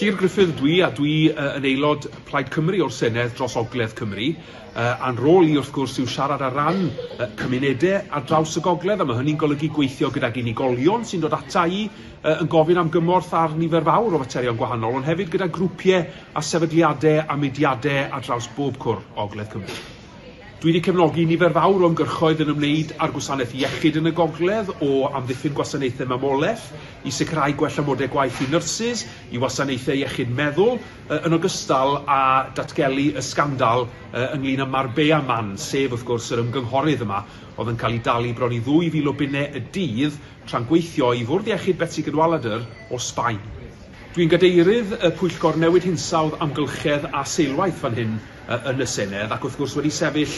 Llyr Gruffydd dwi yn aelod Plaid Cymru o'r Senedd dros Ogledd Cymru. A'n rôl i wrth gwrs yw siarad ar ran cymunedau ar draws y gogledd, a mae hynny'n golygu gweithio gydag unigolion sy'n dod ata i yn gofyn am gymorth ar nifer fawr o faterion gwahanol, ond hefyd gyda grwpiau a sefydliadau a mudiadau ar draws bob cwr Ogledd Cymru. Dwi wedi cefnogi nifer fawr o ymgyrchoedd yn ymwneud â'r gwasanaeth iechyd yn y gogledd o amddiffyn gwasanaethau mamolaeth, i sicrhau gwell amodau gwaith i nyrsys, i wasanaethau iechyd meddwl, yn ogystal â datgelu y sgandal ynglyn â Marbella Man, sef wrth gwrs yr ymgynghorydd yma, oedd yn cael ei dalu bron i 2,000 o bunnau y dydd tra'n gweithio i Fwrdd Iechyd Betsy Cadwaladr o Sbaen. Dwi'n gadeirydd y Pwyllgor Newid Hinsawdd Amgylchedd a Seilwaith fan hyn yn y Senedd, ac wrth gwrs wedi sefyll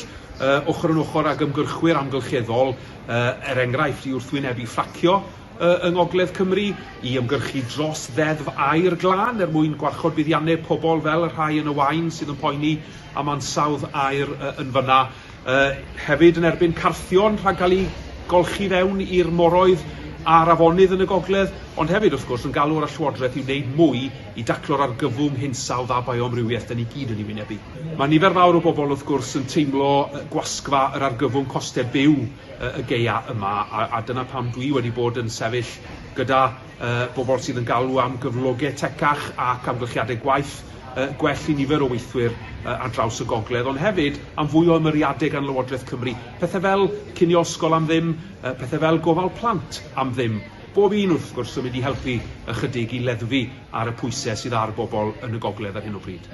ochr yn ochr ag ymgyrchwyr amgylcheddol, enghraifft i wrthwynebu ffracio yng Ngogledd Cymru, i ymgyrchu dros ddeddf aer glân mwyn gwarchod buddiannau pobl fel y rhai yn y Waun sydd yn poeni am ansawdd aer yn fyna. Hefyd yn erbyn carthion rhag cael ei golchi fewn i'r moroedd a'r afonydd yn y gogledd, ond hefyd wrth gwrs yn galw ar y Llywodraeth i wneud mwy i daclo'r argyfwng hinsawdd a bioamrywiaeth da ni gyd yn ei wynebu. Mae nifer fawr o bobl wrth gwrs yn teimlo gwasgfa yr argyfwng costau byw y geia yma, a dyna pam dwi wedi bod yn sefyll gyda bobl sydd yn galw am gyflogau tecach ac amgylchiadau gwaith gwell i nifer o weithwyr ar draws y gogledd, ond hefyd am fwy o ymyriadau gan Lywodraeth Cymru. Pethau fel cinio ysgol am ddim, pethau fel gofal plant am ddim. Bob un wrth gwrs yn mynd i helpu ychydig i leddfu ar y pwysau sydd ar bobl yn y gogledd ar hyn o bryd.